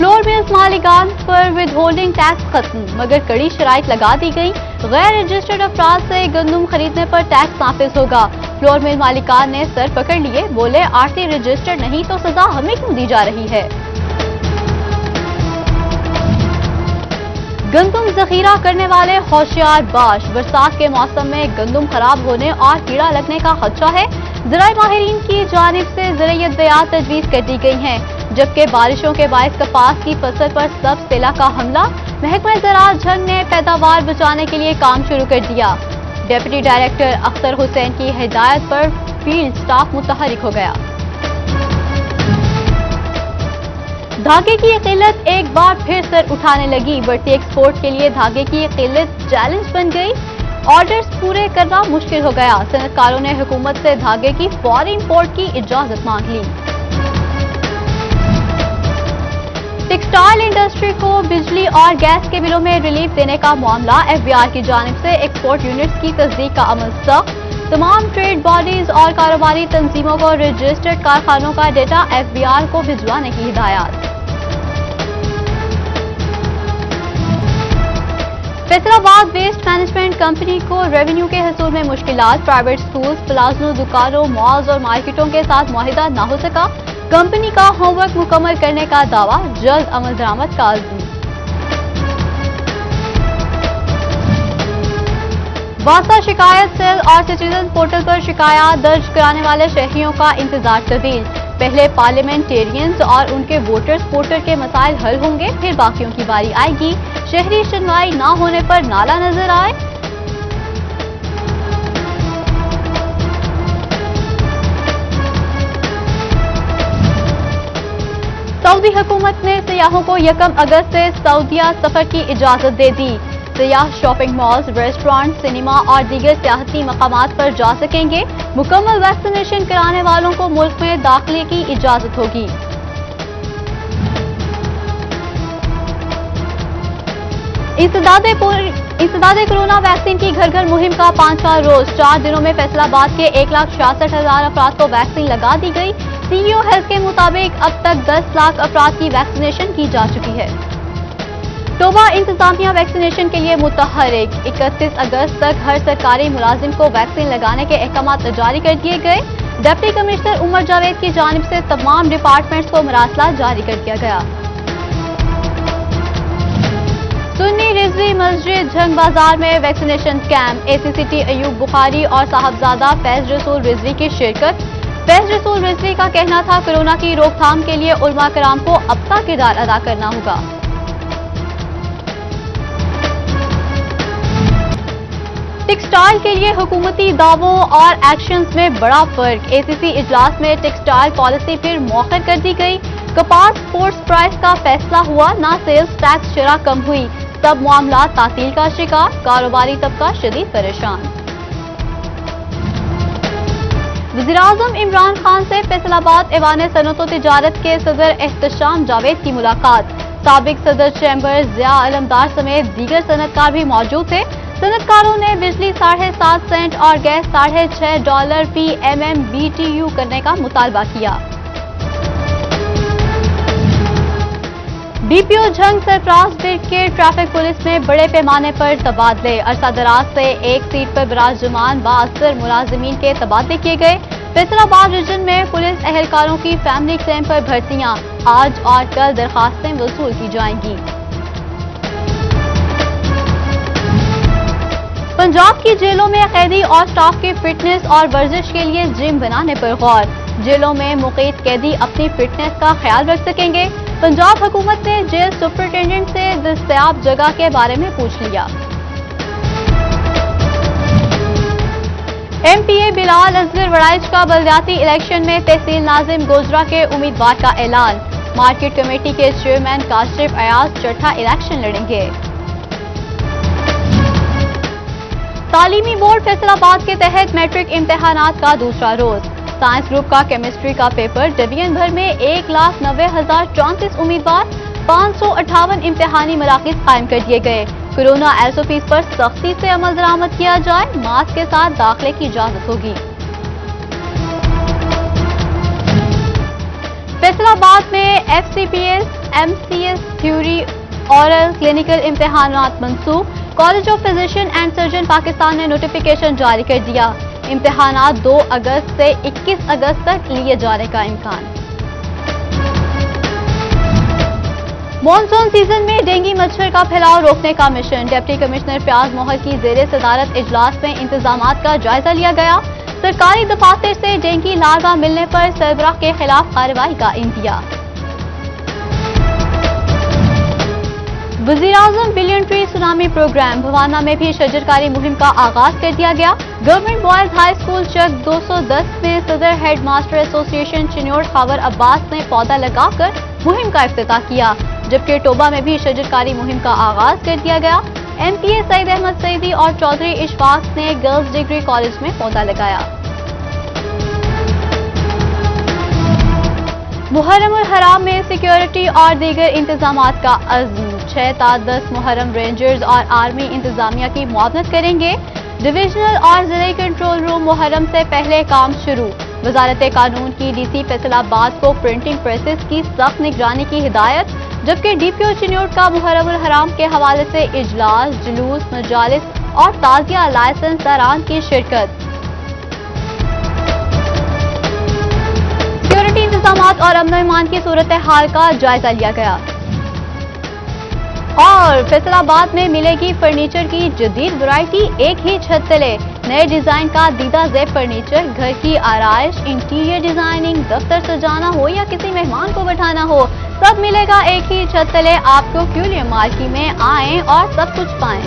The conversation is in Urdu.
فلور ملز مالکان پر ود ہولڈنگ ٹیکس ختم، مگر کڑی شرائط لگا دی گئی۔ غیر رجسٹرڈ افراد سے گندم خریدنے پر ٹیکس نافذ ہوگا۔ فلور مل مالکان نے سر پکڑ لیے، بولے آرسی رجسٹرڈ نہیں تو سزا ہمیں کیوں دی جا رہی ہے۔ گندم ذخیرہ کرنے والے ہوشیار باش، برسات کے موسم میں گندم خراب ہونے اور کیڑا لگنے کا خدشہ ہے۔ زرعی ماہرین کی جانب سے زرعیت بیات تجویز کر دی گئی ہیں، جبکہ بارشوں کے باعث کپاس کی فصل پر سبز سیلا کا حملہ، محکمہ زراعت جھنگ نے پیداوار بچانے کے لیے کام شروع کر دیا۔ ڈپٹی ڈائریکٹر اختر حسین کی ہدایت پر فیلڈ سٹاف متحرک ہو گیا۔ دھاگے کی قلت ایک بار پھر سر اٹھانے لگی، بڑھتی ایکسپورٹ کے لیے دھاگے کی قلت چیلنج بن گئی، آرڈرز پورے کرنا مشکل ہو گیا۔ صنعت کاروں نے حکومت سے دھاگے کی فوری امپورٹ کی اجازت مانگ لی۔ ٹیکسٹائل انڈسٹری کو بجلی اور گیس کے بلوں میں ریلیف دینے کا معاملہ، ایف بی آر کی جانب سے ایکسپورٹ یونٹس کی تصدیق کا عمل سخت، تمام ٹریڈ باڈیز اور کاروباری تنظیموں کو رجسٹرڈ کارخانوں کا ڈیٹا ایف بی آر کو بھجوانے کی ہدایات۔ فیصل آباد ویسٹ مینجمنٹ کمپنی کو ریونیو کے حصول میں مشکلات، پرائیویٹ سکولز، پلازوں، دکانوں، مالز اور مارکیٹوں کے ساتھ معاہدہ نہ ہو سکا، کمپنی کا ہوم ورک مکمل کرنے کا دعویٰ، جلد عمل درآمد کا عزم۔ واسطہ شکایت سیل اور سٹیزن پورٹل پر شکایات درج کرانے والے شہریوں کا انتظار طویل، پہلے پارلیمنٹیرینز اور ان کے ووٹرز پورٹل کے مسائل حل ہوں گے، پھر باقیوں کی باری آئے گی۔ شہری سنوائی نہ ہونے پر نالا نظر آئے۔ سعودی حکومت نے سیاحوں کو 1 اگست سے سعودیہ سفر کی اجازت دے دی۔ سیاح شاپنگ مالز، ریسٹورانٹ، سینما اور دیگر سیاحتی مقامات پر جا سکیں گے۔ مکمل ویکسینیشن کرانے والوں کو ملک میں داخلے کی اجازت ہوگی۔ انسداد کرونا ویکسین کی گھر گھر مہم کا 5واں روز، 4 دنوں میں فیصل آباد کے 1,66,000 افراد کو ویکسین لگا دی گئی۔ سی ای او ہیلتھ کے مطابق اب تک 10 لاکھ افراد کی ویکسینیشن کی جا چکی ہے۔ ٹوبا انتظامیہ ویکسینیشن کے لیے متحرک، 31 اگست تک ہر سرکاری ملازم کو ویکسین لگانے کے احکامات جاری کر دیے گئے۔ ڈپٹی کمشنر عمر جاوید کی جانب سے تمام ڈپارٹمنٹس کو مراسلہ جاری کر دیا گیا۔ سنی رضوی مسجد جھنگ بازار میں ویکسینیشن کیمپ، اے سی سی ٹی ایوب بخاری اور صاحبزادہ فیض رسول رضوی کی شرکت۔ فیض رسول رضوی کا کہنا تھا کورونا کی روک تھام کے لیے علماء کرام کو اپنا کردار ادا کرنا ہوگا۔ ٹیکسٹائل کے لیے حکومتی دعووں اور ایکشنز میں بڑا فرق، اے سی سی اجلاس میں ٹیکسٹائل پالیسی پھر مؤخر کر دی گئی۔ کپاس فورس پرائز کا فیصلہ ہوا، نہ سیلز ٹیکس شرح کم ہوئی، سب معاملات تعطیل کا شکار، کاروباری طبقہ شدید پریشان۔ وزیراعظم عمران خان سے فیصل آباد ایوان صنعت و تجارت کے صدر احتشام جاوید کی ملاقات، سابق صدر چیمبر ضیاء علمدار سمیت دیگر صنعت کار بھی موجود تھے۔ صنعت کاروں نے بجلی 7.5 سینٹ اور گیس $6.5 فی MMBTU کرنے کا مطالبہ کیا۔ ڈی پی او جھنگ سرفراز برگ کے ٹریفک پولیس میں بڑے پیمانے پر تبادلے، عرصہ دراز سے ایک سیٹ پر براجمان با اثر ملازمین کے تبادلے کیے گئے۔ فیصل آباد ریجن میں پولیس اہلکاروں کی فیملی کلیم پر بھرتیاں، آج اور کل درخواستیں وصول کی جائیں گی۔ پنجاب کی جیلوں میں قیدی اور سٹاف کی فٹنس اور ورزش کے لیے جم بنانے پر غور، جیلوں میں مقید قیدی اپنی فٹنس کا خیال رکھ سکیں گے۔ پنجاب حکومت نے جیل سپرنٹینڈنٹ سے دستیاب جگہ کے بارے میں پوچھ لیا۔ ایم پی اے بلال اصغر وڑائچ کا بلدیاتی الیکشن میں تحصیل ناظم گوجرا کے امیدوار کا اعلان، مارکیٹ کمیٹی کے چیئرمین کاشف ایاز چوتھا الیکشن لڑیں گے۔ تعلیمی بورڈ فیصل آباد کے تحت میٹرک امتحانات کا دوسرا روز، سائنس گروپ کا کیمسٹری کا پیپر، ڈویژن بھر میں 1,90,034 امیدوار، 558 امتحانی مراکز قائم کر دیے گئے۔ کورونا ایس او پیز پر سختی سے عمل درآمد کیا جائے، ماسک کے ساتھ داخلے کی اجازت ہوگی۔ فیصل آباد میں FCPS, MCS theory oral clinical امتحانات منسوخ. College of physician and surgeon Pakistan نے نوٹیفیکیشن جاری کر دیا. امتحانات 2 اگست سے 21 اگست تک لیے جانے کا امکان. مانسون سیزن میں ڈینگی مچھر کا پھیلاؤ روکنے کا مشن. ڈپٹی کمشنر فیاض موہر کی زیر صدارت اجلاس میں انتظامات کا جائزہ لیا گیا. سرکاری دفاتر سے ڈینگی لاروا ملنے پر سربراہ کے خلاف کارروائی کا انتیا. وزیراعظم بلین ٹری سونامی پروگرام. بھوانہ میں بھی شجرکاری مہم کا آغاز کر دیا گیا. گورنمنٹ بوائز ہائی اسکول چک 210 میں صدر ہیڈ ماسٹر ایسوسی ایشن چنیوڑ خاور عباس نے پودا لگا کر مہم کا افتتاح کیا. جبکہ ٹوبہ میں بھی شجرکاری مہم کا آغاز کر دیا گیا. MPA سعید احمد سعیدی اور چودھری اشفاق نے گرلز ڈگری کالج میں پودا لگایا. محرم الحرام میں سیکیورٹی اور دیگر انتظامات کا عزم. 6 تا 10 محرم رینجرز اور آرمی انتظامیہ کی معاونت کریں گے. ڈویژنل اور ضلعی کنٹرول روم محرم سے پہلے کام شروع. وزارت قانون کی DC فیصل آباد کو پرنٹنگ پریسز کی سخت نگرانی کی ہدایت. جبکہ DPO چنیوڑ کا محرم الحرام کے حوالے سے اجلاس، جلوس، مجالس اور تعزیہ لائسنس داران کی شرکت. سیکیورٹی انتظامات اور امن و امان کی صورتحال کا جائزہ لیا گیا. اور فیصل آباد میں ملے گی فرنیچر کی جدید ورائٹی ایک ہی چھت تلے. نئے ڈیزائن کا دیدہ زیب فرنیچر، گھر کی آرائش، انٹیریئر ڈیزائننگ، دفتر سجانا ہو یا کسی مہمان کو بٹھانا ہو، سب ملے گا ایک ہی چھت تلے. آپ کو کیولیم مارکی میں آئیں اور سب کچھ پائیں.